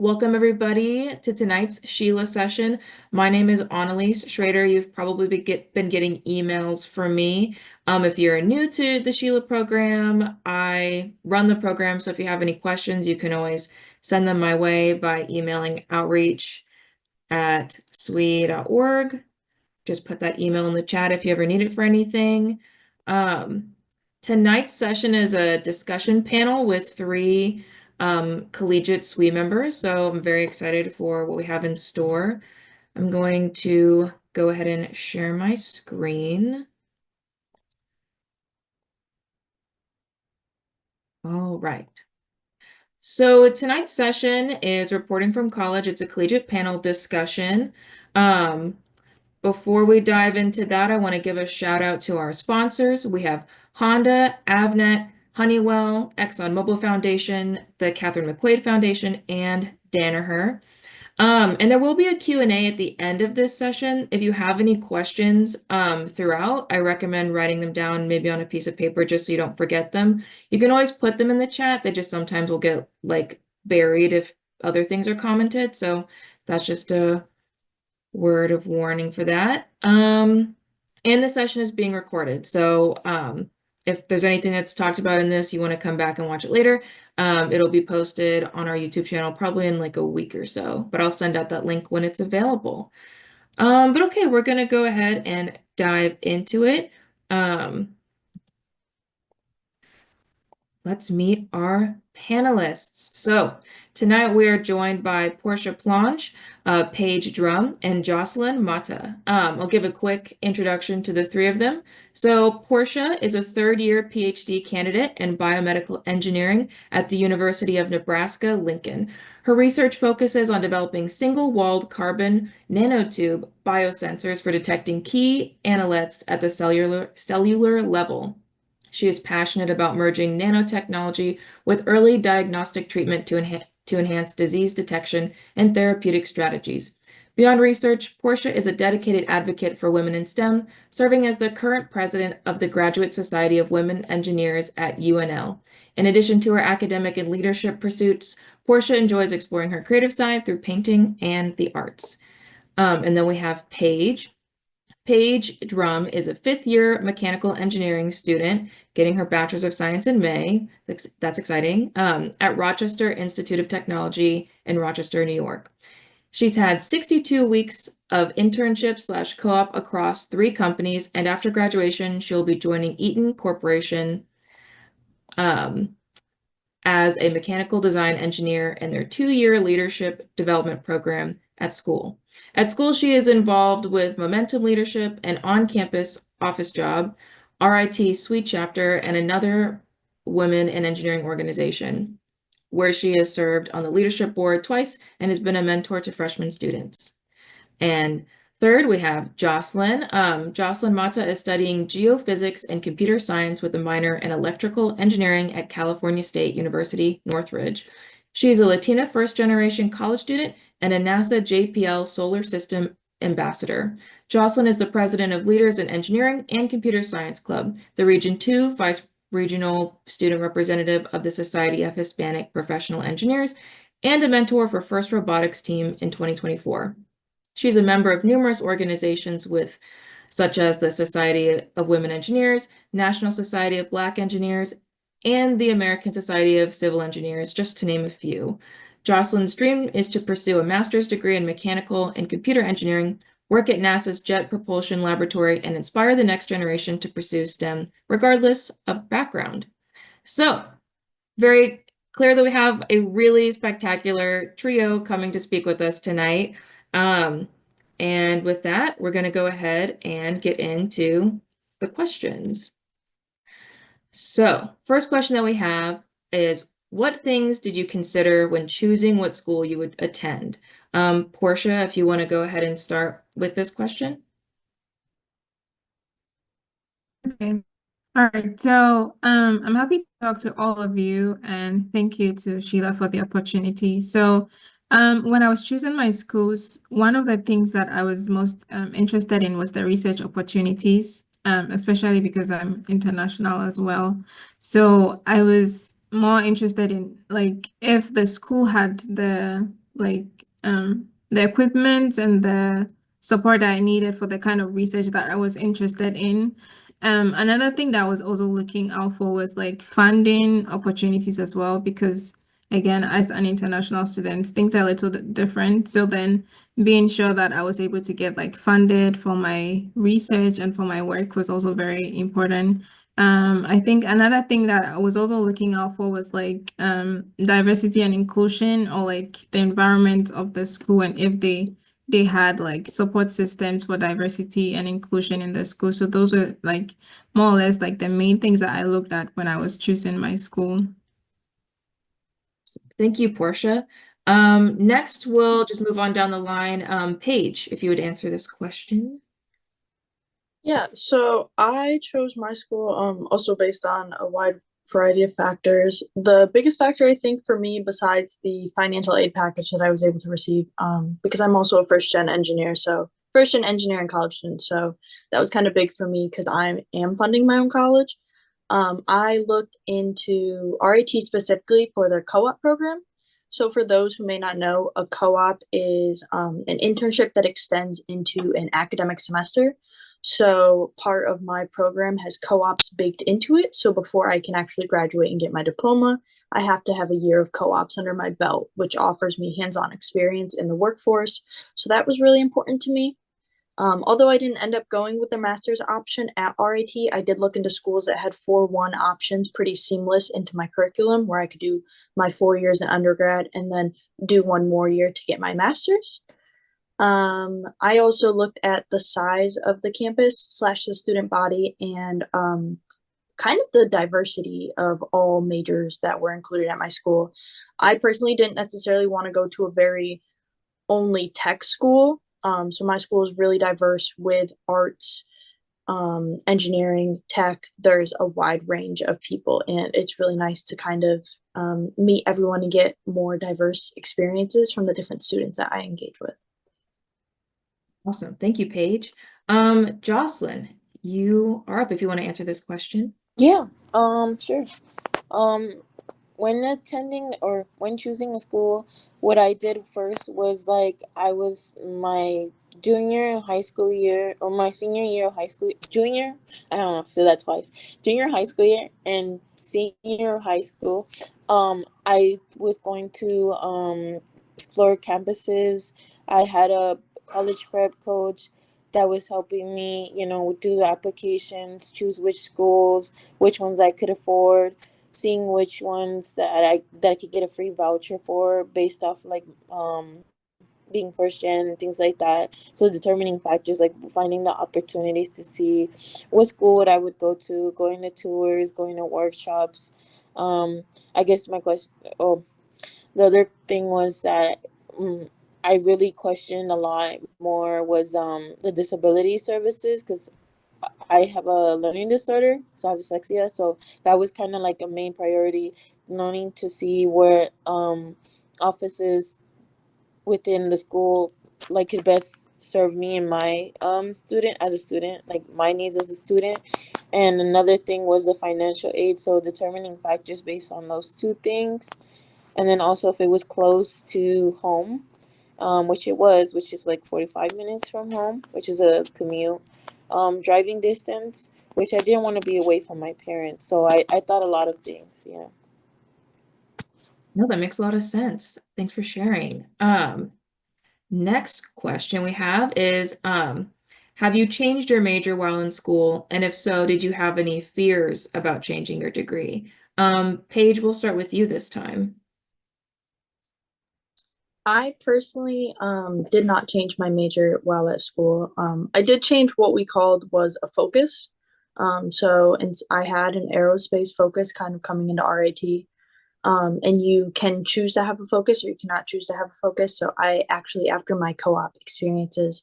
Welcome everybody to tonight's SHLA session. My name is Annalise Schrader. You've probably been getting emails from me. If you're new to the SHLA program, I run the program, so if you have any questions, you can always send them my way by emailing outreach@swe.org. Just put that email in the chat if you ever need it for anything. Tonight's session is a discussion panel with three collegiate SWE members, so I'm very excited for what we have in store. I'm going to go ahead and share my screen. All right. So tonight's session is reporting from college. It's a collegiate panel discussion. Before we dive into that, I want to give a shout out to our sponsors. We have Honda, Avnet, Honeywell, ExxonMobil Foundation, the Catherine McQuaid Foundation, and Danaher. And there will be a Q&A at the end of this session. If you have any questions throughout, I recommend writing them down maybe on a piece of paper just so you don't forget them. You can always put them in the chat. They just sometimes will get like buried if other things are commented. So that's just a word of warning for that. And the session is being recorded. So if there's anything that's talked about in this, you want to come back and watch it later, it'll be posted on our YouTube channel probably in like a week or so, but I'll send out that link when it's available. But okay, we're going to go ahead and dive into it. Let's meet our panelists. So tonight we are joined by Portia Planche, Paige Drum, and Jocelyn Mata. I'll give a quick introduction to the three of them. So Portia is a third-year PhD candidate in biomedical engineering at the University of Nebraska-Lincoln. Her research focuses on developing single-walled carbon nanotube biosensors for detecting key analytes at the cellular level. She is passionate about merging nanotechnology with early diagnostic treatment to enhance disease detection and therapeutic strategies. Beyond research, Portia is a dedicated advocate for women in STEM, serving as the current president of the Graduate Society of Women Engineers at UNL. In addition to her academic and leadership pursuits, Portia enjoys exploring her creative side through painting and the arts. And then we have Paige. Paige Drum is a fifth-year mechanical engineering student getting her Bachelor's of Science in May. That's exciting. At Rochester Institute of Technology in Rochester, New York. She's had 62 weeks of internship/co-op across 3 companies, and after graduation, she'll be joining Eaton Corporation as a mechanical design engineer in their 2-year leadership development program at school. At school, she is involved with Momentum Leadership, an on-campus office job, RIT Suite Chapter, and another women in engineering organization, where she has served on the leadership board twice and has been a mentor to freshman students. And third, we have Jocelyn. Jocelyn Mata is studying geophysics and computer science with a minor in electrical engineering at California State University, Northridge. She is a Latina first-generation college student and a NASA JPL Solar System ambassador. Jocelyn is the president of Leaders in Engineering and Computer Science Club, the Region 2 Vice Regional Student Representative of the Society of Hispanic Professional Engineers, and a mentor for First Robotics Team in 2024. She's a member of numerous organizations such as the Society of Women Engineers, National Society of Black Engineers, and the American Society of Civil Engineers, just to name a few. Jocelyn's dream is to pursue a master's degree in mechanical and computer engineering, work at NASA's Jet Propulsion Laboratory, and inspire the next generation to pursue STEM, regardless of background. So, very clear that we have a really spectacular trio coming to speak with us tonight. And with that, we're going to go ahead and get into the questions. So, first question that we have is, what things did you consider when choosing what school you would attend? Portia, if you want to go ahead and start with this question. Okay. All right. So I'm happy to talk to all of you, and thank you to SHLA for the opportunity. So when I was choosing my schools, one of the things that I was most interested in was the research opportunities, especially because I'm international as well. So I was more interested in like if the school had the like the equipment and the support that I needed for the kind of research that I was interested in. Another thing that I was also looking out for was like funding opportunities as well, because again, as an international student, things are a little bit different. So then being sure that I was able to get like funded for my research and for my work was also very important. I think another thing that I was also looking out for was like diversity and inclusion, or like the environment of the school, and if they had like support systems for diversity and inclusion in the school. So those were like more or less like the main things that I looked at when I was choosing my school. Thank you, Portia. Next, we'll just move on down the line. Paige, if you would answer this question. Yeah, so I chose my school also based on a wide variety of factors. The biggest factor I think for me, besides the financial aid package that I was able to receive, because I'm also a first gen engineer, so first gen engineering college student, so that was kind of big for me because I am funding my own college. I looked into RIT specifically for their co-op program. So for those who may not know, a co-op is an internship that extends into an academic semester. So part of my program has co-ops baked into it. So before I can actually graduate and get my diploma, I have to have a year of co-ops under my belt, which offers me hands-on experience in the workforce. So that was really important to me. Although I didn't end up going with the master's option at RIT, I did look into schools that had 4-1 options pretty seamless into my curriculum, where I could do my 4 years in undergrad and then do one more year to get my master's. I also looked at the size of the campus slash the student body and kind of the diversity of all majors that were included at my school. I personally didn't necessarily want to go to a very only tech school. So my school is really diverse with arts, engineering, tech. There's a wide range of people, and it's really nice to kind of meet everyone and get more diverse experiences from the different students that I engage with. Awesome. Thank you, Paige. Jocelyn, you are up if you want to answer this question. Yeah, sure. Um, when attending or when choosing a school, what I did first was like I was my junior high school year or my senior year of high school, junior, I don't know if I said that twice, junior high school year and senior high school. I was going to explore campuses. I had a college prep coach that was helping me, do the applications, choose which schools, which ones I could afford, seeing which ones that I could get a free voucher for based off like being first gen, things like that. So determining factors like finding the opportunities to see what school would I would go to, going to tours, going to workshops. I guess my question. Oh, the other thing was that I really questioned a lot more was the disability services because I have a learning disorder, so I have dyslexia. So that was kind of like a main priority, learning to see where offices within the school like could best serve me and my student as a student, like my needs as a student. And another thing was the financial aid, so determining factors based on those two things. And then also if it was close to home, which it was, which is like 45 minutes from home, which is a commute. Driving distance, which I didn't want to be away from my parents. So I thought a lot of things. Yeah. No, that makes a lot of sense. Thanks for sharing. Next question we have is, have you changed your major while in school? And if so, did you have any fears about changing your degree? Paige, we'll start with you this time. I personally did not change my major while at school. I did change what we called was a focus. So and I had an aerospace focus kind of coming into RIT. And you can choose to have a focus or you cannot choose to have a focus. So I actually, after my co-op experiences,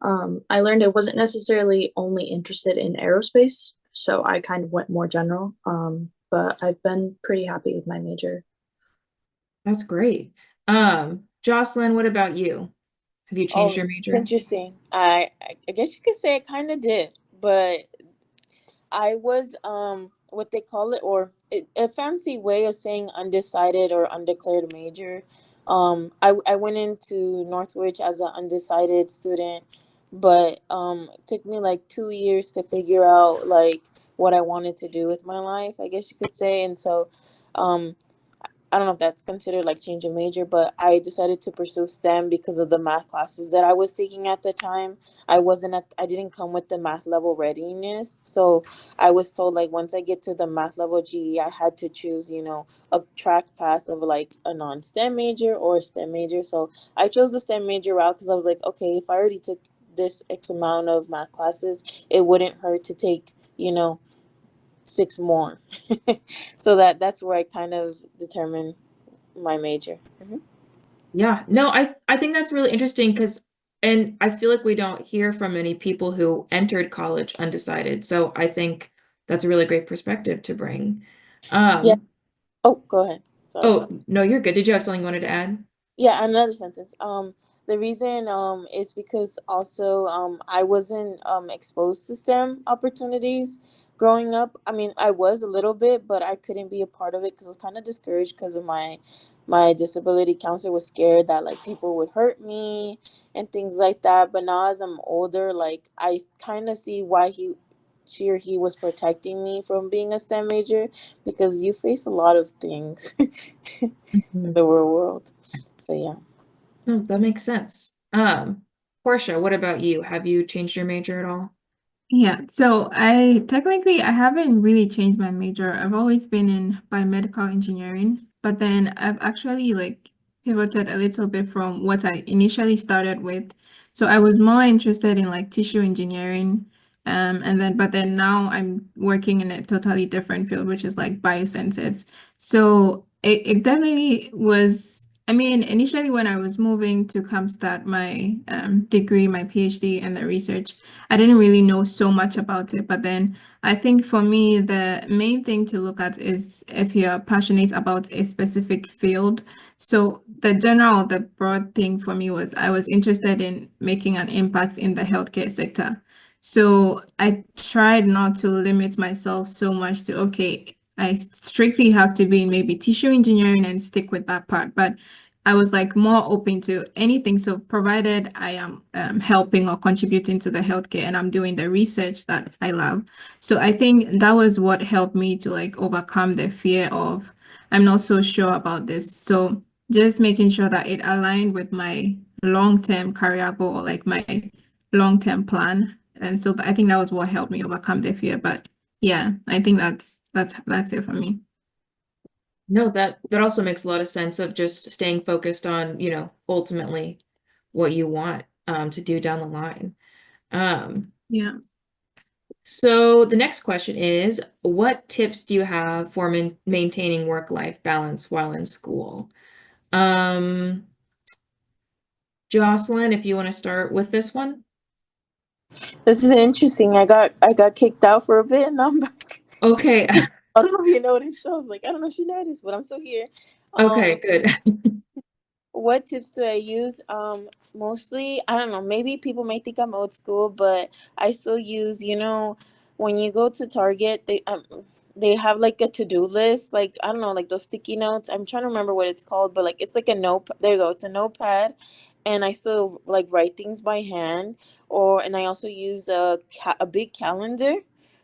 I learned I wasn't necessarily only interested in aerospace. So I kind of went more general. But I've been pretty happy with my major. That's great. Jocelyn, what about you? Have you changed Oh, your it's major? interesting. I guess you could say I kind of did, but I was what they call it, or a fancy way of saying undecided or undeclared major. I went into Northwich as an undecided student, but it took me like 2 years to figure out like what I wanted to do with my life, I guess you could say. And so um I don't know if that's considered like change of major, but I decided to pursue STEM because of the math classes that I was taking at the time. I didn't come with the math level readiness. So I was told like once I get to the math level GE, I had to choose, a track path of like a non-STEM major or a STEM major. So I chose the STEM major route because I was like, okay, if I already took this X amount of math classes, it wouldn't hurt to take, 6 more. So that's where I kind of determined my major. Yeah, no, I think that's really interesting because, and I feel like we don't hear from many people who entered college undecided. So I think that's a really great perspective to bring. Yeah. Um, Oh, go ahead. Sorry. oh, no, you're good. Did you have something you wanted to add? Yeah, another sentence. The reason is because also I wasn't exposed to STEM opportunities growing up. I mean, I was a little bit, but I couldn't be a part of it because I was kind of discouraged because of my disability counselor was scared that like people would hurt me and things like that. But now as I'm older, like I kind of see why she or he was protecting me from being a STEM major because you face a lot of things in Mhm. the real world. So yeah. No, that makes sense. Portia, what about you? Have you changed your major at all? Yeah, so I haven't really changed my major. I've always been in biomedical engineering, but then I've actually like pivoted a little bit from what I initially started with. So I was more interested in like tissue engineering, and then but then now I'm working in a totally different field, which is like biosensors. So it definitely was. I mean, initially when I was moving to come start my degree, my PhD, and the research. I didn't really know so much about it, but then I think for me, the main thing to look at is if you're passionate about a specific field. So the broad thing for me was I was interested in making an impact in the healthcare sector. So I tried not to limit myself so much to, okay, I strictly have to be in maybe tissue engineering and stick with that part. But I was like more open to anything. So provided I am helping or contributing to the healthcare and I'm doing the research that I love. So I think that was what helped me to like overcome the fear of I'm not so sure about this. So just making sure that it aligned with my long-term career goal, like my long-term plan. And so I think that was what helped me overcome the fear. But yeah, I think that's it for me. No, that also makes a lot of sense of just staying focused on, ultimately what you want to do down the line. Um, Yeah. so the next question is, what tips do you have for maintaining work-life balance while in school? Um, Jocelyn, if you want to start with this one. This is interesting. I got kicked out for a bit and now I'm back. Okay. I don't know if you noticed. I was like, I don't know if you noticed, but I'm still here. Okay, Um, good. what tips do I use? Mostly, I don't know, maybe people may think I'm old school, but I still use, when you go to Target, they have like a to-do list, like I don't know, like those sticky notes. I'm trying to remember what it's called, but like it's like a note. There you go, it's a notepad, and I still like write things by hand, and I also use a big calendar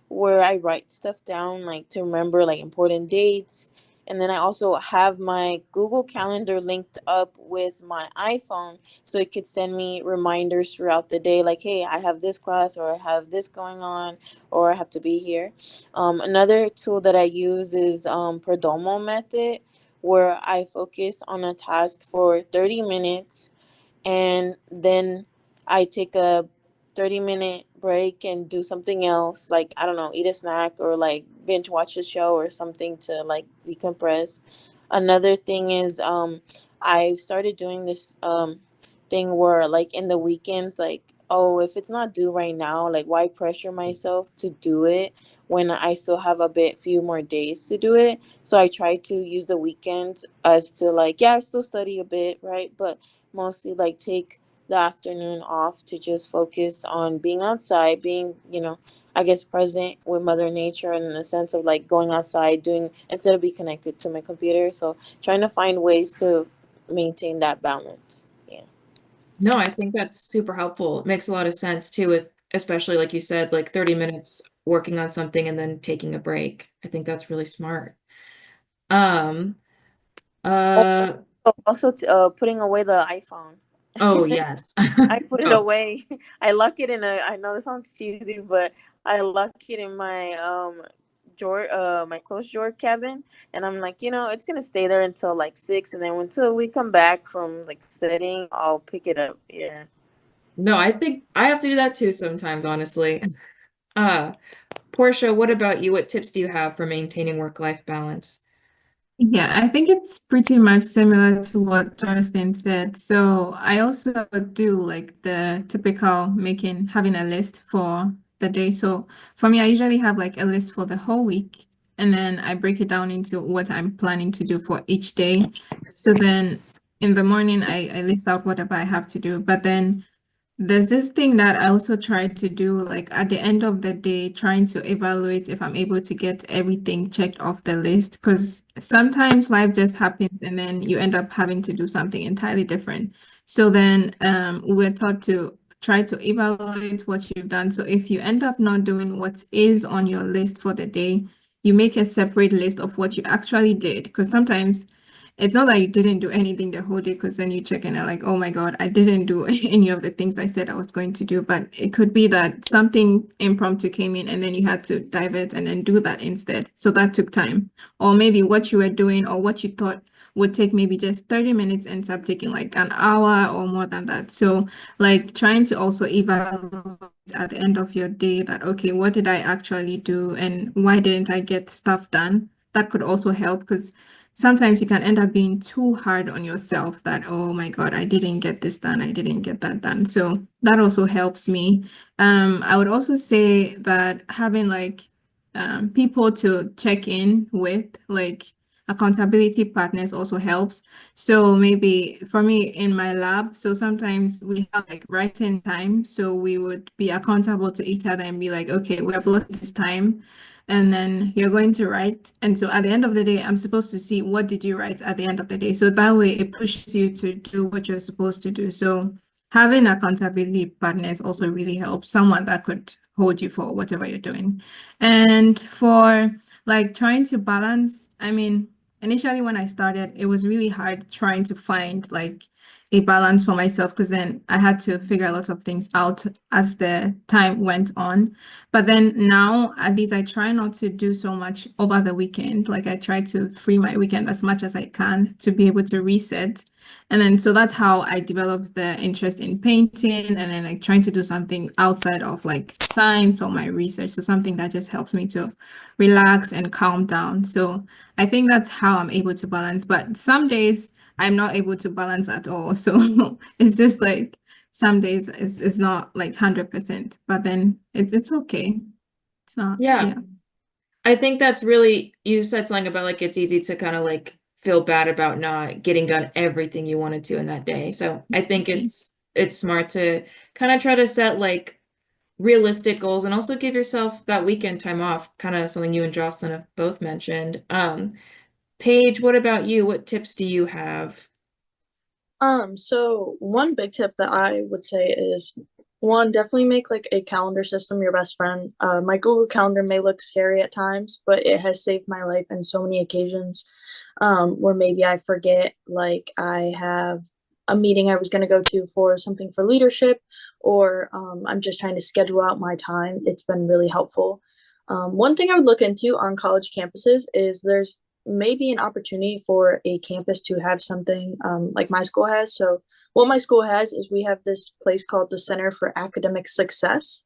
where I write stuff down, like to remember like important dates. And then I also have my Google Calendar linked up with my iPhone so it could send me reminders throughout the day, like, hey, I have this class, or I have this going on, or I have to be here. Another tool that I use is Perdomo method, where I focus on a task for 30 minutes and then I take a 30-minute break and do something else, like I don't know, eat a snack or like binge watch a show or something to like decompress. Another thing is I started doing this thing where like in the weekends, like, oh, if it's not due right now, like why pressure myself to do it when I still have a few more days to do it. So I try to use the weekend as to like, yeah, I still study a bit, right? But mostly like take the afternoon off to just focus on being outside, being, I guess present with Mother Nature, and in the sense of like going outside, doing instead of be connected to my computer. So trying to find ways to maintain that balance. Yeah. No, I think that's super helpful. It makes a lot of sense too, with especially like you said, like 30 minutes working on something and then taking a break. I think that's really smart. Um, uh, Also, putting away the iPhone. oh yes. I put it Oh, away. I lock it in a. I know this sounds cheesy, but I lock it in my drawer, my closed drawer cabin, and I'm like, it's gonna stay there until like 6, and then until we come back from like studying, I'll pick it up. Yeah. no, I think I have to do that too sometimes, honestly. Uh, Portia, what about you? What tips do you have for maintaining work-life balance? Yeah, I think it's pretty much similar to what Justin said. So I also do like the typical having a list for the day. So for me, I usually have like a list for the whole week, and then I break it down into what I'm planning to do for each day. So then in the morning, I list out whatever I have to do. But then there's this thing that I also try to do, like at the end of the day, trying to evaluate if I'm able to get everything checked off the list. Because sometimes life just happens and then you end up having to do something entirely different. So then we're taught to try to evaluate what you've done. So if you end up not doing what is on your list for the day, you make a separate list of what you actually did. Because sometimes it's not that you didn't do anything the whole day, because then you check and you're like, oh my God, I didn't do any of the things I said I was going to do. But it could be that something impromptu came in and then you had to divert and then do that instead. So that took time. Or maybe what you were doing or what you thought would take maybe just 30 minutes ends up taking like an hour or more than that. So like trying to also evaluate at the end of your day that, okay, what did I actually do and why didn't I get stuff done? That could also help, because sometimes you can end up being too hard on yourself that, oh my God, I didn't get this done, I didn't get that done. So that also helps me. I would also say that having like people to check in with, like accountability partners, also helps. So maybe for me in my lab, so sometimes we have like writing time. So we would be accountable to each other and be like, okay, we're blocking this time and then you're going to write. And so at the end of the day, I'm supposed to see what did you write at the end of the day. So that way it pushes you to do what you're supposed to do. So having accountability partners also really helps, someone that could hold you for whatever you're doing. And for like trying to balance, I mean, initially when I started, it was really hard trying to find like a balance for myself, because then I had to figure a lot of things out as the time went on. But then now, at least I try not to do so much over the weekend. Like I try to free my weekend as much as I can to be able to reset. And then so that's how I developed the interest in painting, and then like trying to do something outside of like science or my research. So something that just helps me to relax and calm down. So I think that's how I'm able to balance. But some days I'm not able to balance at all. So it's just like some days it's not like 100%, but then it's okay. It's not, Yeah, yeah. I think that's really, you said something about like it's easy to kind of like feel bad about not getting done everything you wanted to in that day. So I think it's smart to kind of try to set like realistic goals and also give yourself that weekend time off, kind of something you and Jocelyn have both mentioned. Paige, what about you? What tips do you have? So one big tip that I would say is one, definitely make like a calendar system your best friend. My Google Calendar may look scary at times, but it has saved my life in so many occasions. Where maybe I forget, like I have a meeting I was going to go to for something for leadership, or I'm just trying to schedule out my time. It's been really helpful. One thing I would look into on college campuses is there's maybe an opportunity for a campus to have something like my school has. So, what my school has is we have this place called the Center for Academic Success.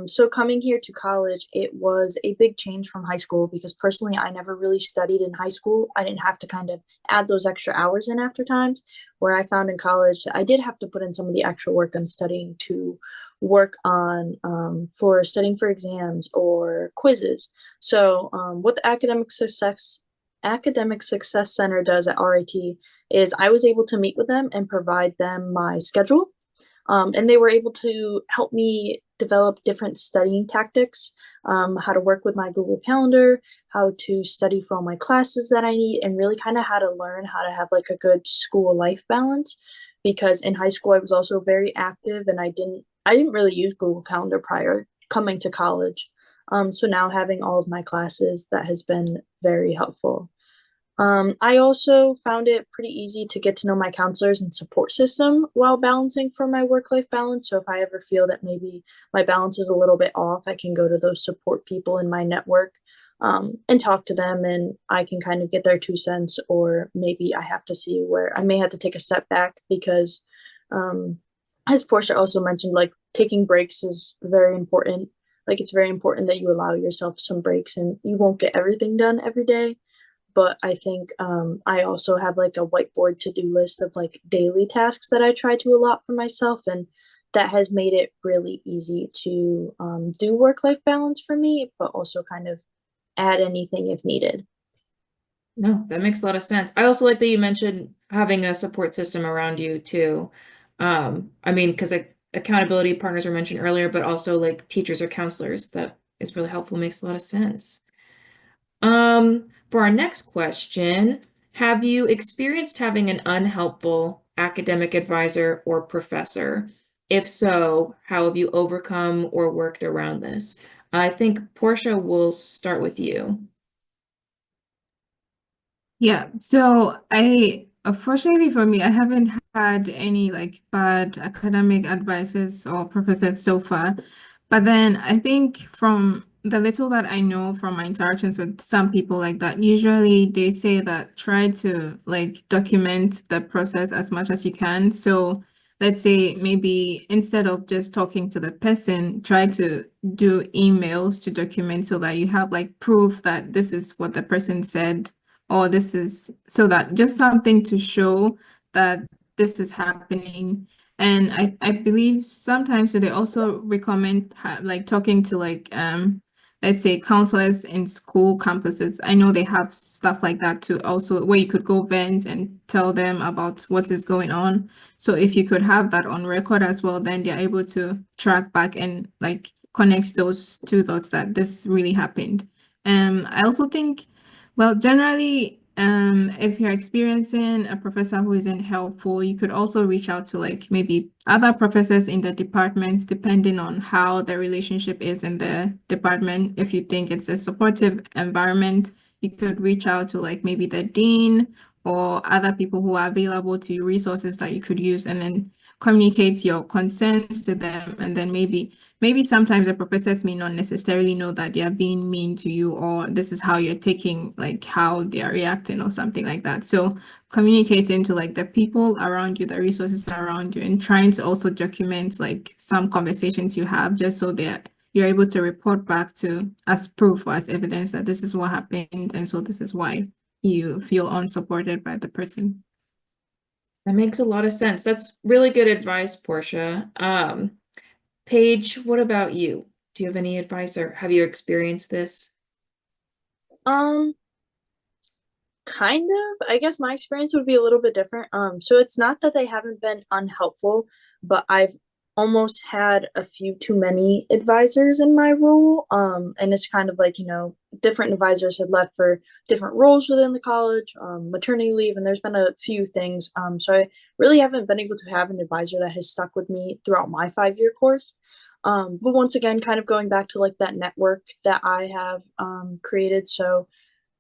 So coming here to college, it was a big change from high school because personally, I never really studied in high school. I didn't have to kind of add those extra hours in after times, where I found in college that I did have to put in some of the actual work on studying to work on for studying for exams or quizzes. So what the Academic Success Center does at RIT is I was able to meet with them and provide them my schedule. And they were able to help me develop different studying tactics, how to work with my Google Calendar, how to study for all my classes that I need, and really kind of how to learn how to have like a good school life balance. Because in high school I was also very active and I didn't really use Google Calendar prior coming to college. So now having all of my classes, that has been very helpful. I also found it pretty easy to get to know my counselors and support system while balancing for my work-life balance. So if I ever feel that maybe my balance is a little bit off, I can go to those support people in my network, and talk to them, and I can kind of get their 2 cents, or maybe I have to see where I may have to take a step back because, um, as Portia also mentioned, like taking breaks is very important. Like it's very important that you allow yourself some breaks, and you won't get everything done every day, but I think I also have like a whiteboard to-do list of like daily tasks that I try to allot for myself, and that has made it really easy to do work-life balance for me, but also kind of add anything if needed. No, that makes a lot of sense. I also like that you mentioned having a support system around you too. I mean, because accountability partners were mentioned earlier, but also like teachers or counselors, that is really helpful, makes a lot of sense. For our next question, have you experienced having an unhelpful academic advisor or professor? If so, how have you overcome or worked around this? I think Portia will start with you. Yeah, so I unfortunately for me, I haven't had any like bad academic advices or professors so far. But then I think from the little that I know from my interactions with some people like that, usually they say that try to like document the process as much as you can. So let's say maybe instead of just talking to the person, try to do emails to document so that you have like proof that this is what the person said, or this is so that just something to show that this is happening. And I believe sometimes so they also recommend like talking to like let's say counselors in school campuses. I know they have stuff like that too, also where you could go vent and tell them about what is going on. So if you could have that on record as well, then they're able to track back and like connect those two thoughts that this really happened. I also think, well, generally, if you're experiencing a professor who isn't helpful, you could also reach out to like maybe other professors in the department, depending on how the relationship is in the department. If you think it's a supportive environment, you could reach out to like maybe the dean or other people who are available to you, resources that you could use, and then communicate your concerns to them. And then maybe sometimes the professors may not necessarily know that they are being mean to you, or this is how you're taking like how they are reacting or something like that. So communicating to like the people around you, the resources around you, and trying to also document like some conversations you have, just so that you're able to report back to as proof or as evidence that this is what happened, and so this is why you feel unsupported by the person. That makes a lot of sense. That's really good advice, Portia. Paige, what about you? Do you have any advice or have you experienced this? Um, Kind of. I guess my experience would be a little bit different. So it's not that they haven't been unhelpful, but I've almost had a few too many advisors in my role. And it's kind of like, different advisors have left for different roles within the college, maternity leave, and there's been a few things. So I really haven't been able to have an advisor that has stuck with me throughout my 5-year course. But once again, kind of going back to like that network that I have created. So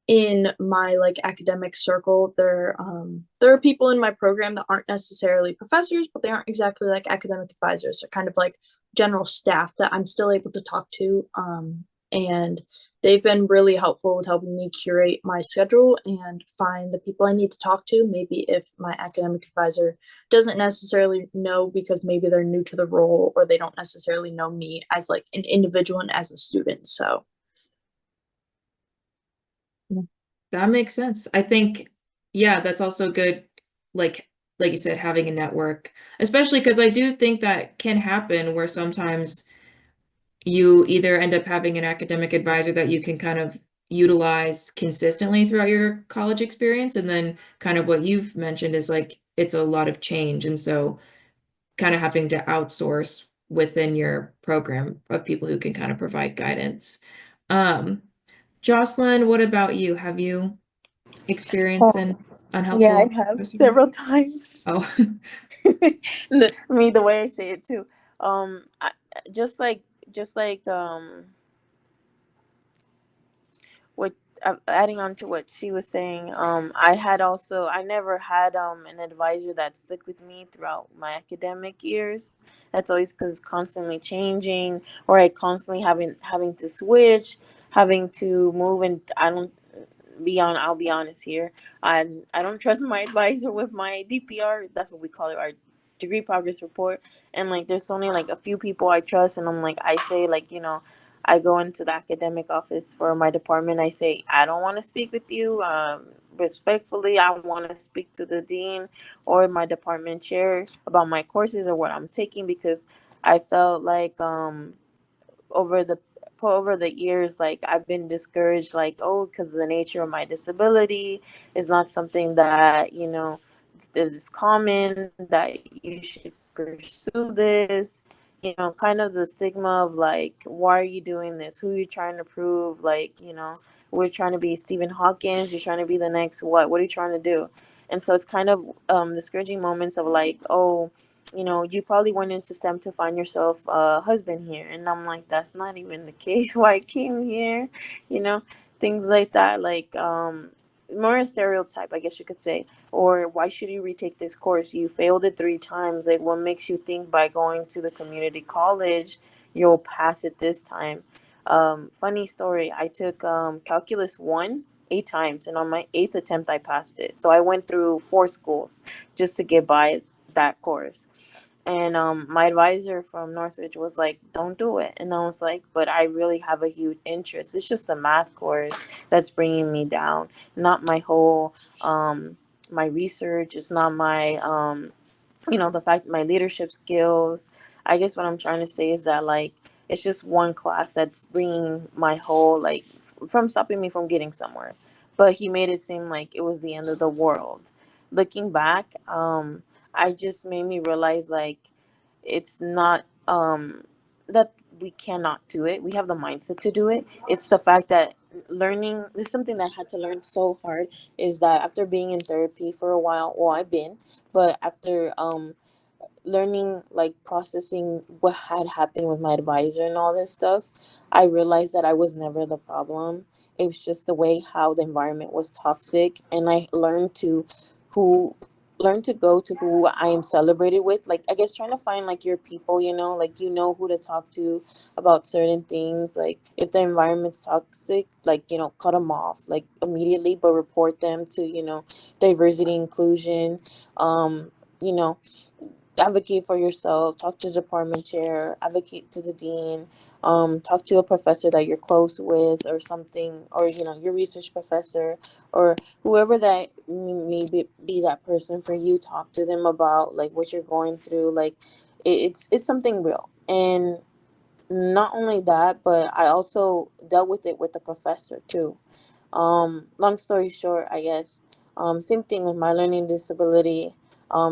in my like academic circle, there are people in my program that aren't necessarily professors, but they aren't exactly like academic advisors. They're kind of like general staff that I'm still able to talk to, and they've been really helpful with helping me curate my schedule and find the people I need to talk to. Maybe if my academic advisor doesn't necessarily know because maybe they're new to the role, or they don't necessarily know me as like an individual and as a student. So That makes sense. I think, yeah, that's also good, like you said, having a network, especially because I do think that can happen where sometimes you either end up having an academic advisor that you can kind of utilize consistently throughout your college experience, and then kind of what you've mentioned is like it's a lot of change, and so kind of having to outsource within your program of people who can kind of provide guidance. Jocelyn, what about you? Have you experienced Oh, an yeah, I unhelpful have professor? several times. Oh, The way I say it too. I, just like just like what adding on to what she was saying, I never had an advisor that stuck with me throughout my academic years. That's always because constantly changing, or I constantly having to switch, having to move, and I'll be honest here. I don't trust my advisor with my DPR. That's what we call it, our degree progress report. And like there's only like a few people I trust, and I say, like, I go into the academic office for my department. I say, I don't want to speak with you. Respectfully, I want to speak to the dean or my department chair about my courses or what I'm taking, because I felt like over the over the years, like I've been discouraged, like, oh, because the nature of my disability is not something that is common, that you should pursue this, kind of the stigma of like, why are you doing this, who are you trying to prove, like, we're trying to be Stephen Hawkins, you're trying to be the next what are you trying to do? And so it's kind of discouraging moments of like, oh, you probably went into STEM to find yourself a husband here. And I'm like, that's not even the case why I came here, you know, things like that. Like, more a stereotype, I guess you could say. Or why should you retake this course? You failed it 3 times. Like, what makes you think by going to the community college, you'll pass it this time? Funny story, I took Calculus 1 8 times, and on my 8th attempt, I passed it. So I went through 4 schools just to get by that course. And my advisor from Northridge was like, don't do it. And I was like, but I really have a huge interest. It's just a math course that's bringing me down, not my whole, my research. It's not my, the fact my leadership skills. I guess what I'm trying to say is that, like, it's just one class that's bringing my whole, like, from stopping me from getting somewhere. But he made it seem like it was the end of the world. Looking back, I just made me realize, like, it's not that we cannot do it. We have the mindset to do it. It's the fact that learning, this is something that I had to learn so hard, is that after being in therapy for a while, well, I've been, but after learning, like, processing what had happened with my advisor and all this stuff, I realized that I was never the problem. It was just the way how the environment was toxic, and I who learned to go to who I am celebrated with. Like, I guess trying to find like your people, like, who to talk to about certain things. Like, if the environment's toxic, like, cut them off like immediately, but report them to diversity inclusion. You know Advocate for yourself, talk to the department chair, advocate to the dean, talk to a professor that you're close with or something, or your research professor, or whoever that may be that person for you. Talk to them about like what you're going through. Like, it's something real. And not only that, but I also dealt with it with the professor too. Long story short, I guess, same thing with my learning disability.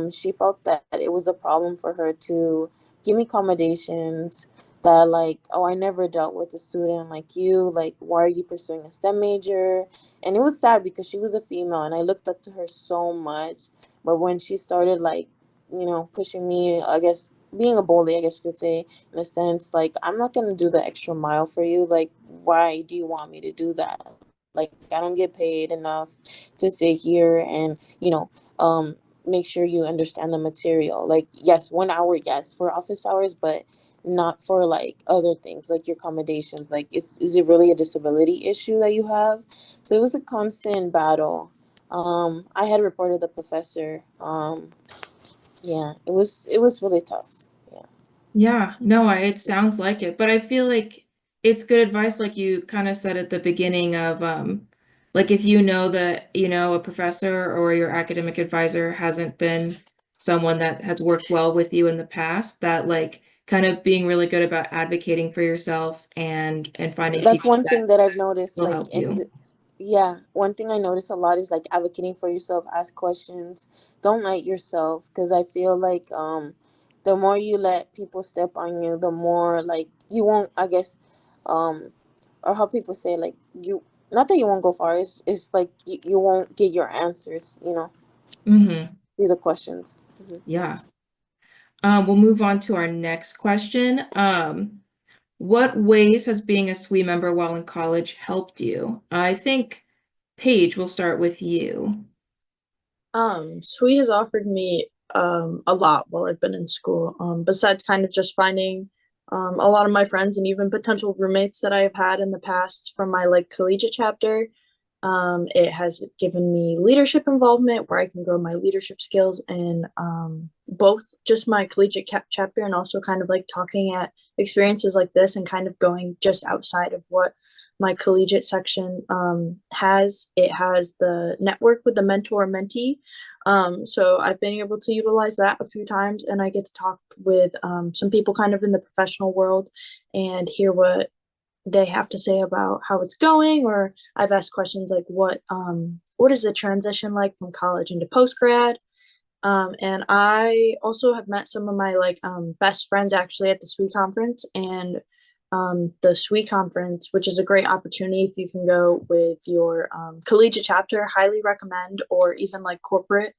She felt that it was a problem for her to give me accommodations, that like, oh, I never dealt with a student like you. Like, why are you pursuing a STEM major? And it was sad because she was a female and I looked up to her so much. But when she started, like, pushing me, I guess, being a bully, I guess you could say, in a sense, like, I'm not going to do the extra mile for you. Like, why do you want me to do that? Like, I don't get paid enough to sit here and, make sure you understand the material. Like, yes, 1 hour, yes, for office hours, but not for like other things, like your accommodations. Like, is it really a disability issue that you have? So it was a constant battle. I had reported the professor. Yeah, it was really tough. Yeah. yeah, no, it sounds like it, but I feel like it's good advice, like you kind of said at the beginning of, like if you know that, a professor or your academic advisor hasn't been someone that has worked well with you in the past, that like kind of being really good about advocating for yourself and finding That's people one that thing that I've noticed, will like, help you. yeah, one thing I notice a lot is like advocating for yourself, ask questions, don't lie yourself, because I feel like the more you let people step on you, the more like you won't, I guess, or how people say, like, you, not that you won't go far, it's like you won't get your answers, Mm-hmm. to the questions. Mhm. Yeah. We'll move on to our next question. What ways has being a SWE member while in college helped you? I think, Paige, we'll start with you. SWE has offered me a lot while I've been in school. Besides kind of just finding a lot of my friends and even potential roommates that I have had in the past from my like collegiate chapter. It has given me leadership involvement where I can grow my leadership skills in both just my collegiate chapter and also kind of like talking at experiences like this and kind of going just outside of what my collegiate section has. It has the network with the mentor mentee. So I've been able to utilize that a few times, and I get to talk with some people kind of in the professional world and hear what they have to say about how it's going. Or I've asked questions like what is the transition like from college into post grad. And I also have met some of my like best friends actually at the SWE conference, and the SWE conference, which is a great opportunity if you can go with your collegiate chapter, highly recommend, or even like corporate.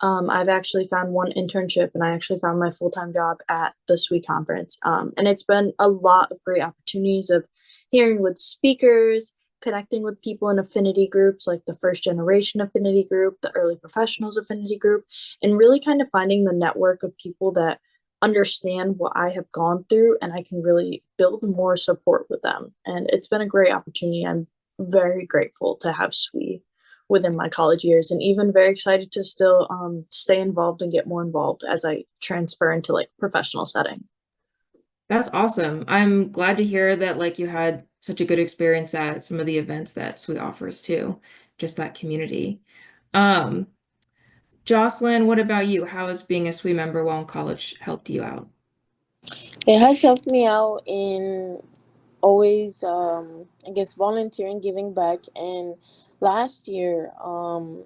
I've actually found one internship and I actually found my full-time job at the SWE conference. And it's been a lot of great opportunities of hearing with speakers, connecting with people in affinity groups like the first generation affinity group, the early professionals affinity group, and really kind of finding the network of people that understand what I have gone through and I can really build more support with them. And it's been a great opportunity. I'm very grateful to have SWE within my college years, and even very excited to still stay involved and get more involved as I transfer into like professional setting. That's awesome. I'm glad to hear that like you had such a good experience at some of the events that SWE offers too, just that community. Um, Jocelyn, what about you? How has being a SWE member while in college helped you out? It has helped me out in always, I guess, volunteering, giving back. And last year,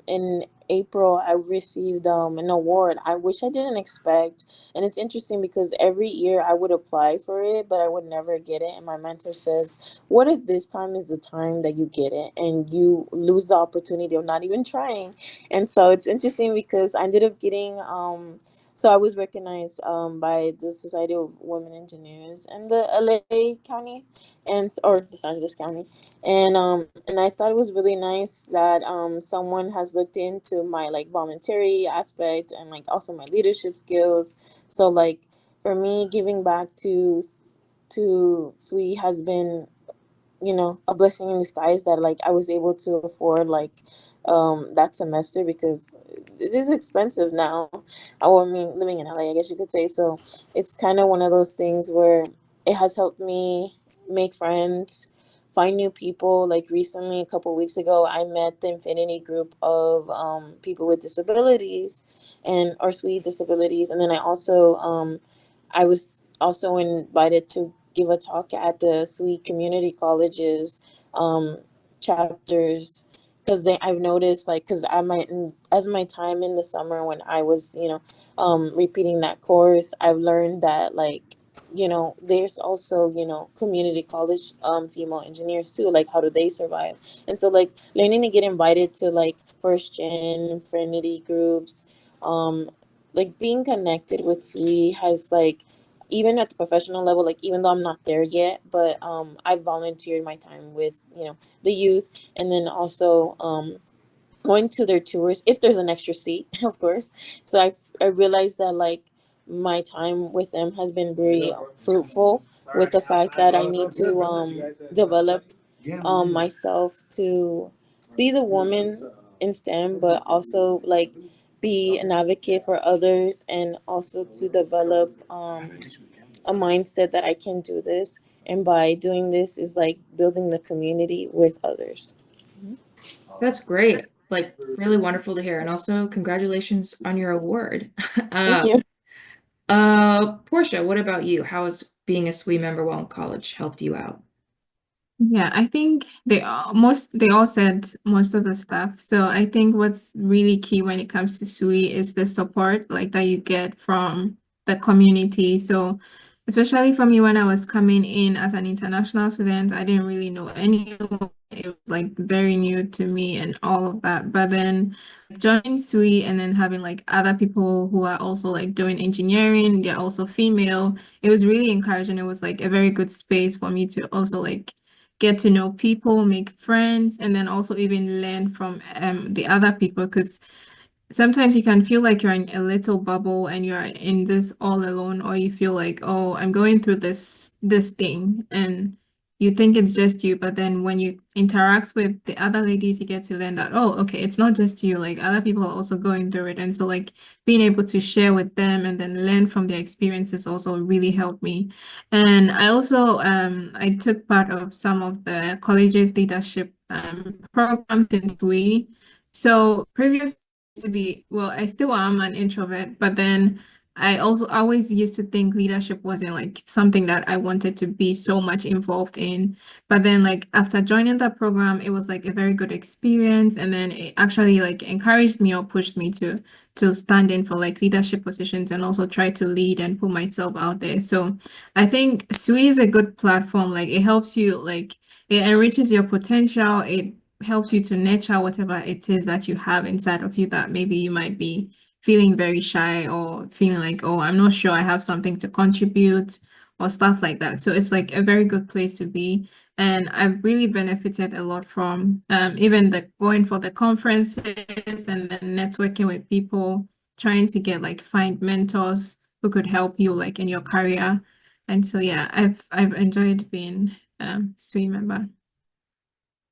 in April, I received an award I wish I didn't expect. And it's interesting because every year I would apply for it, but I would never get it. And my mentor says, what if this time is the time that you get it and you lose the opportunity of not even trying? And so it's interesting because I ended up getting so I was recognized by the Society of Women Engineers and the LA County and or Los Angeles County, and I thought it was really nice that someone has looked into my like voluntary aspect and like also my leadership skills. So like for me, giving back to SWE has been, a blessing in disguise that like I was able to afford like that semester because it is expensive now. I mean, living in LA, I guess you could say. So it's kind of one of those things where it has helped me make friends, find new people. Like recently, a couple weeks ago, I met the infinity group of people with disabilities and or SWE disabilities, and then I was also invited to give a talk at the SWE community colleges chapters because I've noticed like because I might as my time in the summer when I was repeating that course, I've learned that like there's also community college female engineers too, like how do they survive. And so like learning to get invited to like first gen fraternity groups, like being connected with SWE has like even at the professional level, like even though I'm not there yet, but I volunteered my time with the youth, and then also going to their tours if there's an extra seat, of course. So I realized that like my time with them has been very fruitful with the fact that I need to develop myself to be the woman in STEM, but also like be an advocate for others and also to develop a mindset that I can do this. And by doing this is like building the community with others. That's great. Like really wonderful to hear. And also congratulations on your award. Thank Um, you. Portia, what about you? How has being a SWE member while in college helped you out? Yeah, I think they all said most of the stuff. So I think what's really key when it comes to SWE is the support like that you get from the community. So especially for me when I was coming in as an international student, I didn't really know anyone. It was like very new to me and all of that. But then joining SWE and then having like other people who are also like doing engineering, they're also female. It was really encouraging. It was like a very good space for me to also like get to know people, make friends, and then also even learn from the other people because sometimes you can feel like you're in a little bubble and you're in this all alone, or you feel like, oh, I'm going through this thing, and you think it's just you, but then when you interact with the other ladies, you get to learn that, oh, okay, it's not just you, like other people are also going through it. And so like being able to share with them and then learn from their experiences also really helped me. And I also I took part of some of the college's leadership programs in TWE. So previous to be, well, I still am an introvert, but then I also always used to think leadership wasn't like something that I wanted to be so much involved in. But then like after joining that program, it was like a very good experience. And then it actually like encouraged me or pushed me to stand in for like leadership positions and also try to lead and put myself out there. So I think SWE is a good platform. Like it helps you, like it enriches your potential. It helps you to nurture whatever it is that you have inside of you that maybe you might be feeling very shy or feeling like, oh, I'm not sure I have something to contribute or stuff like that. So it's like a very good place to be. And I've really benefited a lot from even the going for the conferences and then networking with people, trying to get like find mentors who could help you like in your career. And so yeah, I've enjoyed being SWE member.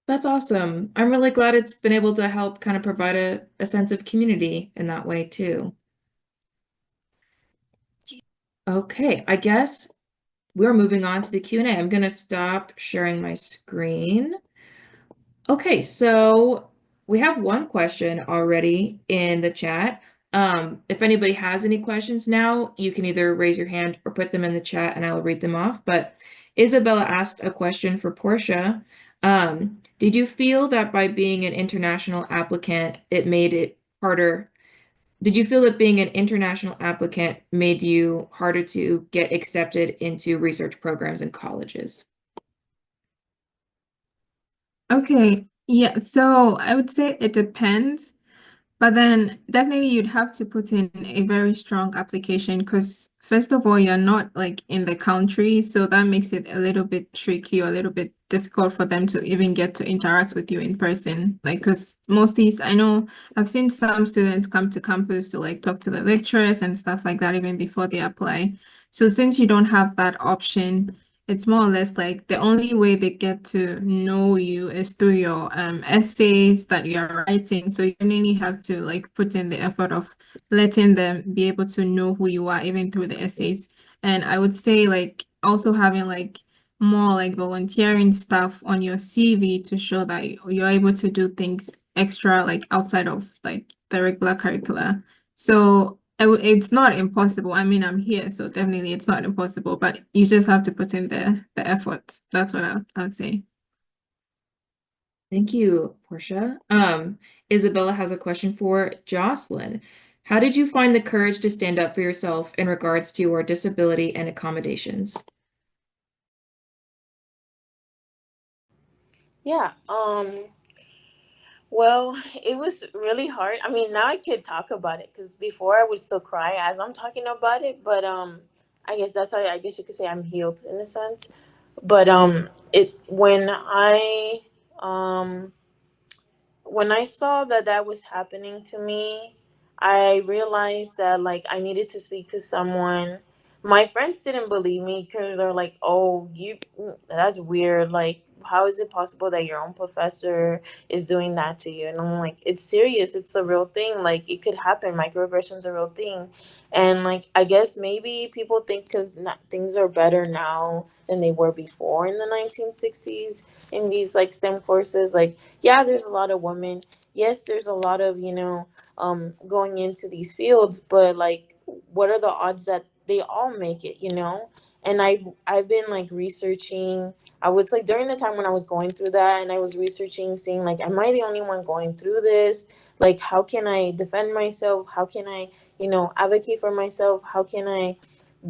That's awesome. I'm really glad it's been able to help kind of provide a sense of community in that way too. Okay, I guess we're moving on to the Q&A. I'm going to stop sharing my screen. Okay, so we have one question already in the chat. If anybody has any questions now, you can either raise your hand or put them in the chat and I'll read them off. But Isabella asked a question for Portia. Did you feel that by being an international applicant, it made it harder? Did you feel that being an international applicant made you harder to get accepted into research programs and colleges? Okay, yeah, so I would say it depends. But then definitely you'd have to put in a very strong application because first of all, you're not like in the country, so that makes it a little bit tricky or a little bit difficult for them to even get to interact with you in person. Like, because mostly I know I've seen some students come to campus to like talk to the lecturers and stuff like that even before they apply. So since you don't have that option, it's more or less like the only way they get to know you is through your essays that you're writing. So you really have to like put in the effort of letting them be able to know who you are even through the essays. And I would say like also having like more like volunteering stuff on your CV to show that you're able to do things extra like outside of like the regular curricula. So it's not impossible. I mean, I'm here, so definitely it's not impossible, but you just have to put in the effort. That's what I'd say. Thank you, Portia. Isabella has a question for Jocelyn. How did you find the courage to stand up for yourself in regards to your disability and accommodations? Yeah, well, it was really hard. I mean, now I could talk about it because before I would still cry as I'm talking about it, but I guess that's how I guess you could say I'm healed in a sense. But it um when I saw that that was happening to me, I realized that like I needed to speak to someone. My friends didn't believe me because they're like, "Oh, that's weird. Like, how is it possible that your own professor is doing that to you?" And I'm like, "It's serious. It's a real thing. Like, it could happen. Microaggression's a real thing." And like, I guess maybe people think because things are better now than they were before in the 1960s in these like STEM courses, like yeah, there's a lot of women. Yes, there's a lot of, going into these fields, but like what are the odds that they all make it, you know? And I've been like researching. I was like during the time when I was going through that and I was researching, seeing like, am I the only one going through this? Like how can I defend myself? How can I, advocate for myself? How can I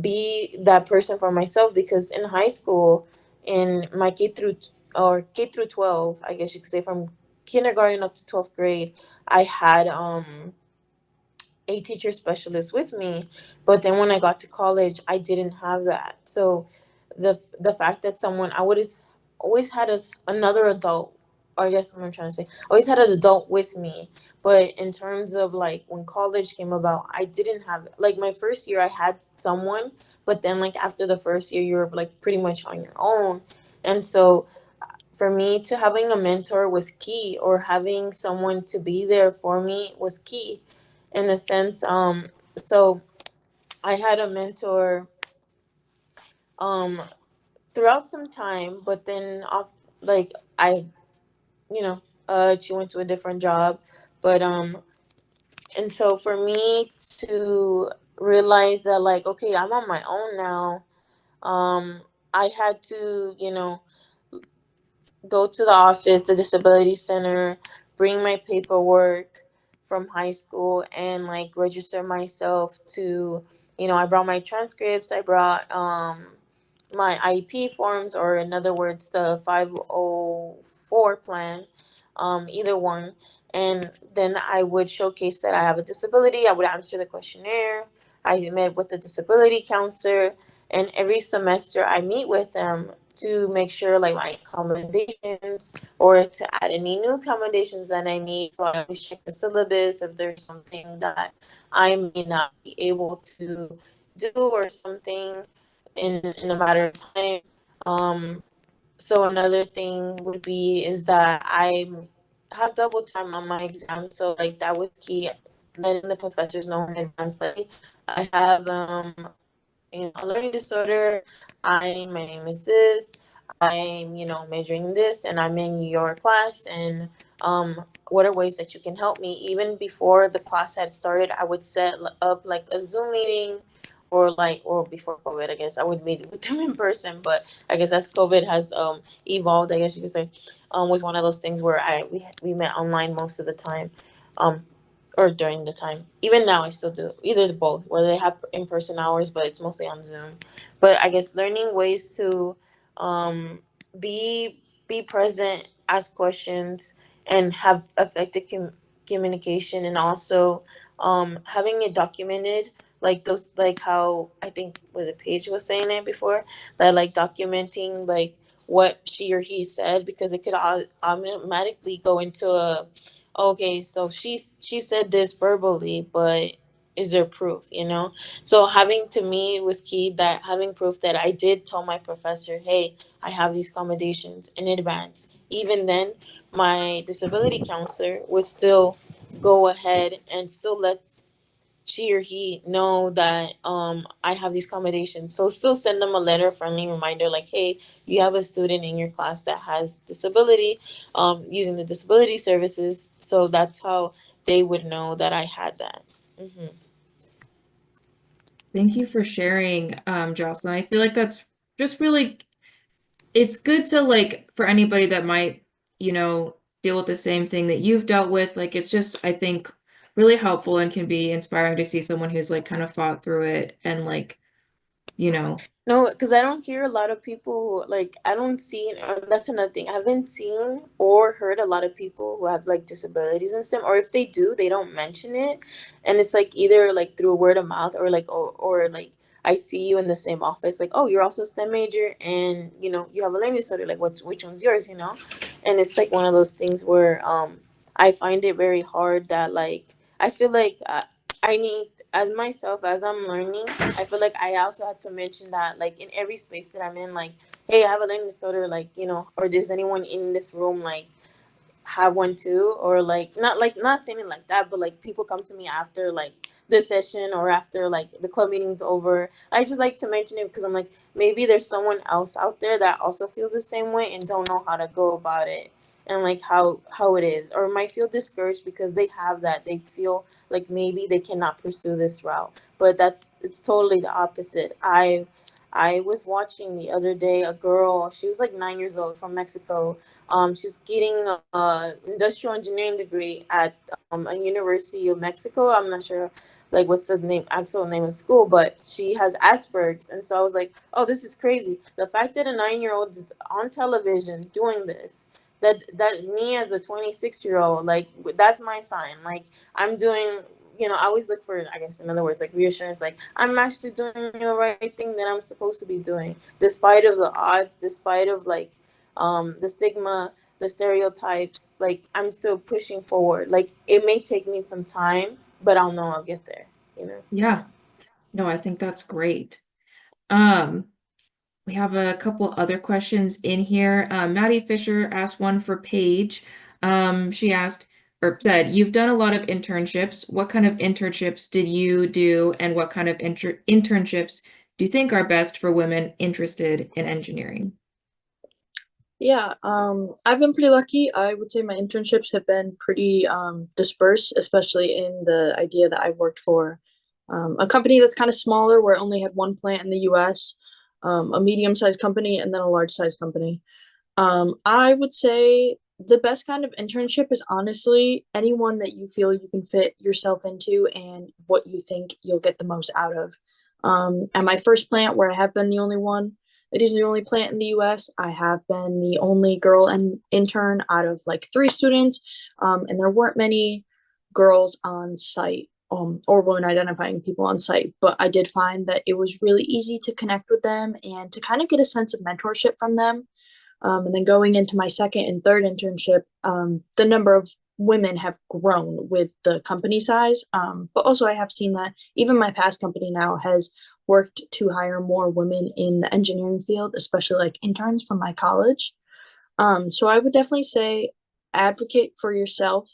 be that person for myself? Because in high school, in my K through 12, I guess you could say, from kindergarten up to 12th grade, I had a teacher specialist with me, but then when I got to college I didn't have that. So the fact that someone, I would have always had another adult, or I guess what I'm trying to say, always had an adult with me, but in terms of like when college came about, I didn't have, like, my first year I had someone, but then like after the first year you're like pretty much on your own. And so for me, to having a mentor was key, or having someone to be there for me was key, in a sense. So I had a mentor um throughout some time, but then off, like, I she went to a different job. But and so for me to realize that, like, okay, I'm on my own now, I had to, go to the office, the disability center, bring my paperwork from high school, and like register myself to, I brought my transcripts, I brought my IEP forms, or in other words, the 504 plan, either one. And then I would showcase that I have a disability. I would answer the questionnaire. I met with the disability counselor, and every semester I meet with them to make sure, like, my accommodations, or to add any new accommodations that I need. So I always check the syllabus if there's something that I may not be able to do, or something in a matter of time. So another thing would be is that I have double time on my exam. So like that was key, letting the professors know in advance, like, I have a learning disorder. My name is this. I'm, majoring in this, and I'm in your class. And what are ways that you can help me? Even before the class had started, I would set up like a Zoom meeting, or before COVID, I guess I would meet with them in person. But I guess as COVID has evolved, I guess you could say, was one of those things where we met online most of the time. Um, or during the time. Even now, I still do either both, where they have in person hours, but it's mostly on Zoom. But I guess learning ways to um, be present, ask questions, and have effective communication, and also having it documented, like those, like how I think the page was saying it before, that like documenting like what she or he said, because it could automatically go into a, okay, so she said this verbally, but is there proof, so having, to me, was key, that having proof that I did tell my professor, hey, I have these accommodations in advance. Even then, my disability counselor would still go ahead and still let she or he know that I have these accommodations. So still send them a letter, friendly reminder, like, hey, you have a student in your class that has disability, using the disability services. So that's how they would know that I had that. Hmm. Thank you for sharing, Jocelyn. I feel like that's just really, it's good to, like, for anybody that might, deal with the same thing that you've dealt with. Like, it's just, I think, really helpful and can be inspiring to see someone who's like kind of fought through it and like, you know, No, because I don't hear a lot of people, like, I don't see, that's another thing. I haven't seen or heard a lot of people who have like disabilities in STEM, or if they do, they don't mention it. And it's like either like through word of mouth, or like, or like, I see you in the same office, like, oh, you're also a STEM major, and you have a learning disorder, like, which one's yours? And it's like one of those things where I find it very hard that, like, I feel like I need, as myself, as I'm learning, I feel like I also have to mention that, like, in every space that I'm in, like, hey, I have a learning disorder, like, or does anyone in this room like have one too, or like not saying it like that, but like people come to me after like the session, or after like the club meeting's over. I just like to mention it because I'm like, maybe there's someone else out there that also feels the same way and don't know how to go about it, and like how it is, or might feel discouraged because they have that, they feel like maybe they cannot pursue this route. But it's totally the opposite. I was watching the other day a girl, she was like 9 years old, from Mexico. She's getting a industrial engineering degree at a University of Mexico. I'm not sure like what's the name actual name of school, but she has Asperger's. And so I was like, oh, this is crazy. The fact that a 9-year-old is on television doing this, that me as a 26-year-old, like that's my sign. Like I'm doing, I always look for, I guess, in other words, like reassurance, like I'm actually doing the right thing that I'm supposed to be doing, despite of the odds, despite of like the stigma, the stereotypes. Like I'm still pushing forward. Like it may take me some time, but I'll know I'll get there, you know? Yeah. No, I think that's great. Um, we have a couple other questions in here. Maddie Fisher asked one for Paige. She asked or said, you've done a lot of internships. What kind of internships did you do, and what kind of internships do you think are best for women interested in engineering? Yeah, I've been pretty lucky. I would say my internships have been pretty dispersed, especially in the idea that I worked for a company that's kind of smaller, where I only had one plant in the US, a medium-sized company, and then a large-sized company. I would say the best kind of internship is honestly anyone that you feel you can fit yourself into and what you think you'll get the most out of. At my first plant, where I have been the only one, it is the only plant in the US. I have been the only girl and intern out of like 3 students, and there weren't many girls on site, or women identifying people on site. But I did find that it was really easy to connect with them and to kind of get a sense of mentorship from them. And then going into my second and third internship, the number of women have grown with the company size. But also, I have seen that even my past company now has worked to hire more women in the engineering field, especially like interns from my college. So I would definitely say advocate for yourself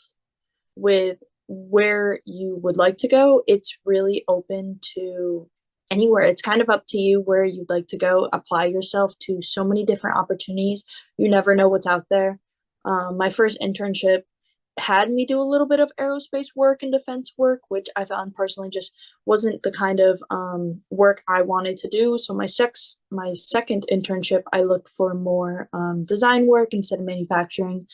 with where you would like to go. It's really open to anywhere. It's kind of up to you where you'd like to go. Apply yourself to so many different opportunities. You never know what's out there. My first internship had me do a little bit of aerospace work and defense work, which I found personally just wasn't the kind of work I wanted to do. So my second internship, I looked for more design work instead of manufacturing,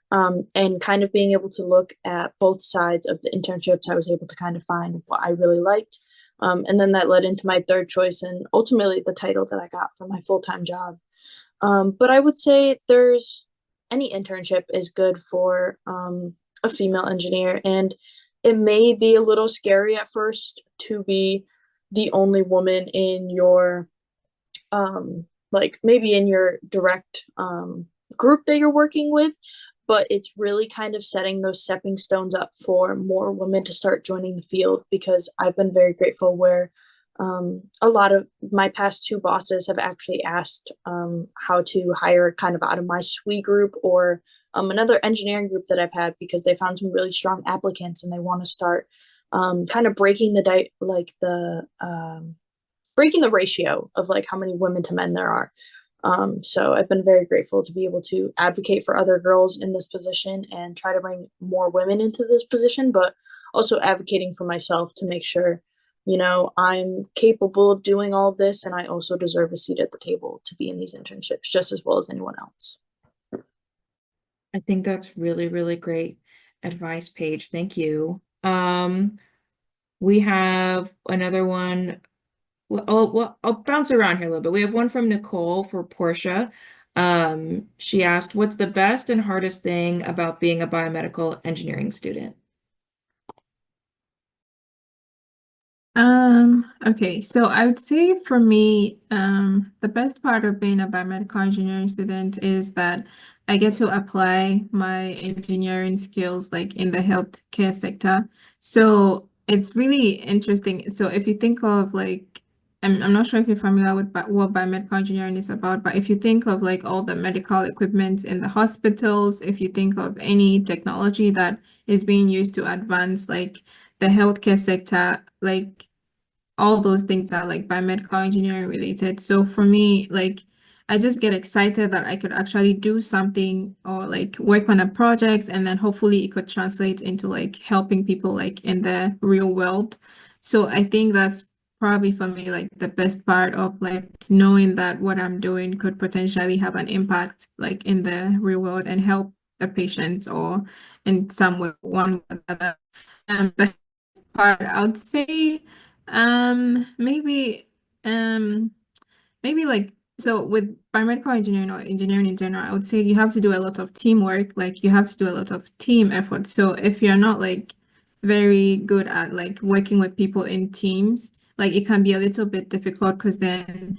and kind of being able to look at both sides of the internships. I was able to kind of find what I really liked. And then that led into my third choice and ultimately the title that I got for my full-time job. But I would say any internship is good for a female engineer, and it may be a little scary at first to be the only woman in your like maybe in your direct group that you're working with, but it's really kind of setting those stepping stones up for more women to start joining the field, because I've been very grateful where a lot of my past 2 bosses have actually asked how to hire kind of out of my SWE group or another engineering group that I've had, because they found some really strong applicants and they want to start kind of breaking the ratio of like how many women to men there are. So I've been very grateful to be able to advocate for other girls in this position and try to bring more women into this position, but also advocating for myself to make sure, I'm capable of doing all of this, and I also deserve a seat at the table to be in these internships just as well as anyone else. I think that's really, really great advice, Paige. Thank you. We have another one. Well, I'll bounce around here a little bit. We have one from Nicole for Portia. She asked, what's the best and hardest thing about being a biomedical engineering student? Okay, so I would say for me, the best part of being a biomedical engineering student is that I get to apply my engineering skills like in the healthcare sector. So it's really interesting. So if you think of like, I'm not sure if you're familiar with what biomedical engineering is about, but if you think of like all the medical equipment in the hospitals, if you think of any technology that is being used to advance like the healthcare sector, like all those things are like biomedical engineering related. So for me, like I just get excited that I could actually do something or like work on a project, and then hopefully it could translate into like helping people like in the real world. So I think that's probably for me like the best part of like knowing that what I'm doing could potentially have an impact like in the real world and help a patient or in some way one way or another. The part, I would say maybe um maybe like so with biomedical engineering or engineering in general, I would say you have to do a lot of teamwork, like you have to do a lot of team effort. So if you're not like very good at like working with people in teams, like it can be a little bit difficult because then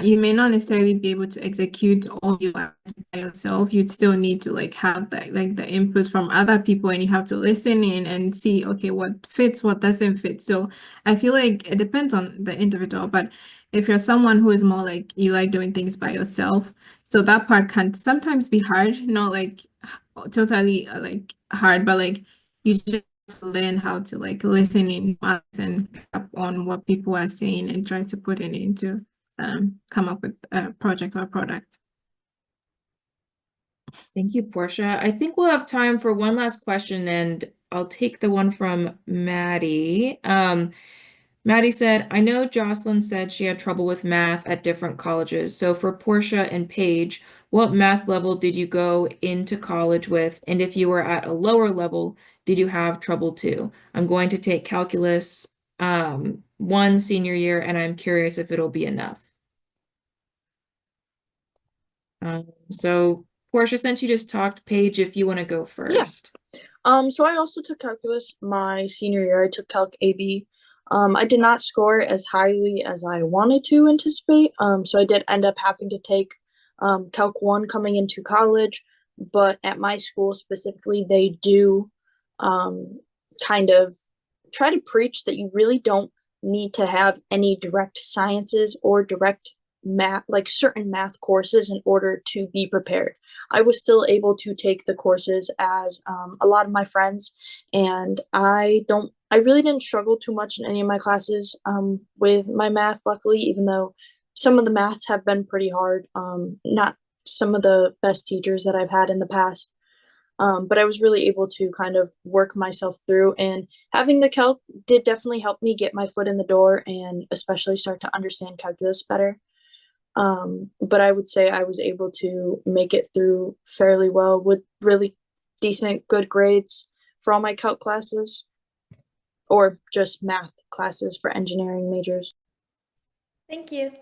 you may not necessarily be able to execute all your actions by yourself. You'd still need to like have that like the input from other people, and you have to listen in and see, okay, what fits, what doesn't fit. So I feel like it depends on the individual, but if you're someone who is more like you like doing things by yourself, so that part can sometimes be hard, not like totally like hard, but like you just have to learn how to like listen in and pick up on what people are saying and try to put it into come up with a project or a product. Thank you, Portia. I think we'll have time for one last question, and I'll take the one from Maddie. Maddie said, I know Jocelyn said she had trouble with math at different colleges. So for Portia and Paige, what math level did you go into college with? And if you were at a lower level, did you have trouble too? I'm going to take calculus one senior year, and I'm curious if it'll be enough. So Portia, since you just talked, Paige, if you want to go first. So I also took calculus my senior year. I took Calc AB. I did not score as highly as I wanted to anticipate. So I did end up having to take Calc 1 coming into college, but at my school specifically, they do kind of try to preach that you really don't need to have any direct sciences or direct math, like certain math courses, in order to be prepared. I was still able to take the courses as a lot of my friends, and I really didn't struggle too much in any of my classes with my math, luckily, even though some of the maths have been pretty hard. Not some of the best teachers that I've had in the past. But I was really able to kind of work myself through, and having the calc did definitely help me get my foot in the door and especially start to understand calculus better. But I would say I was able to make it through fairly well with really decent, good grades for all my calc classes, or just math classes for engineering majors. Thank you.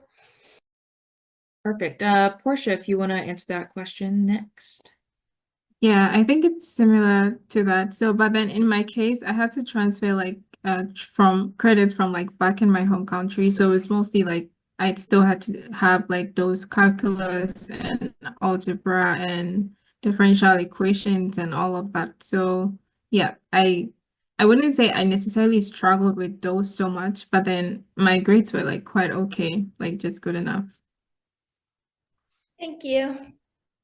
Perfect. Portia, if you want to answer that question next. Yeah, I think it's similar to that. So, but then in my case, I had to transfer like from credits from like back in my home country. So it's mostly like I still had to have like those calculus and algebra and differential equations and all of that. So yeah, I wouldn't say I necessarily struggled with those so much, but then my grades were like quite okay, like just good enough. Thank you.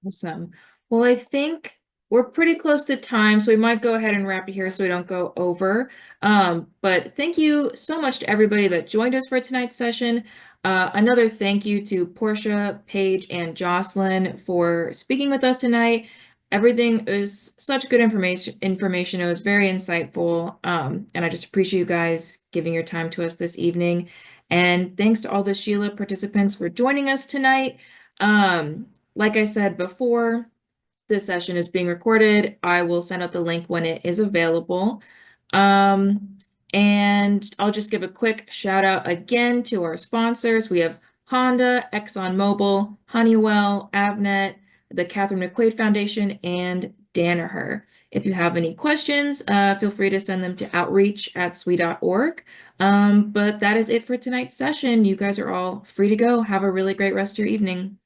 Awesome. Well, I think we're pretty close to time, so we might go ahead and wrap it here so we don't go over. But thank you so much to everybody that joined us for tonight's session. Another thank you to Portia, Paige, and Jocelyn for speaking with us tonight. Everything is such good information. It was very insightful. And I just appreciate you guys giving your time to us this evening. And thanks to all the SHLA participants for joining us tonight. Like I said before, this session is being recorded. I will send out the link when it is available. And I'll just give a quick shout out again to our sponsors. We have Honda, ExxonMobil, Honeywell, Avnet, the Catherine McQuaid Foundation, and Danaher. If you have any questions, feel free to send them to outreach@swe.org. But that is it for tonight's session. You guys are all free to go. Have a really great rest of your evening.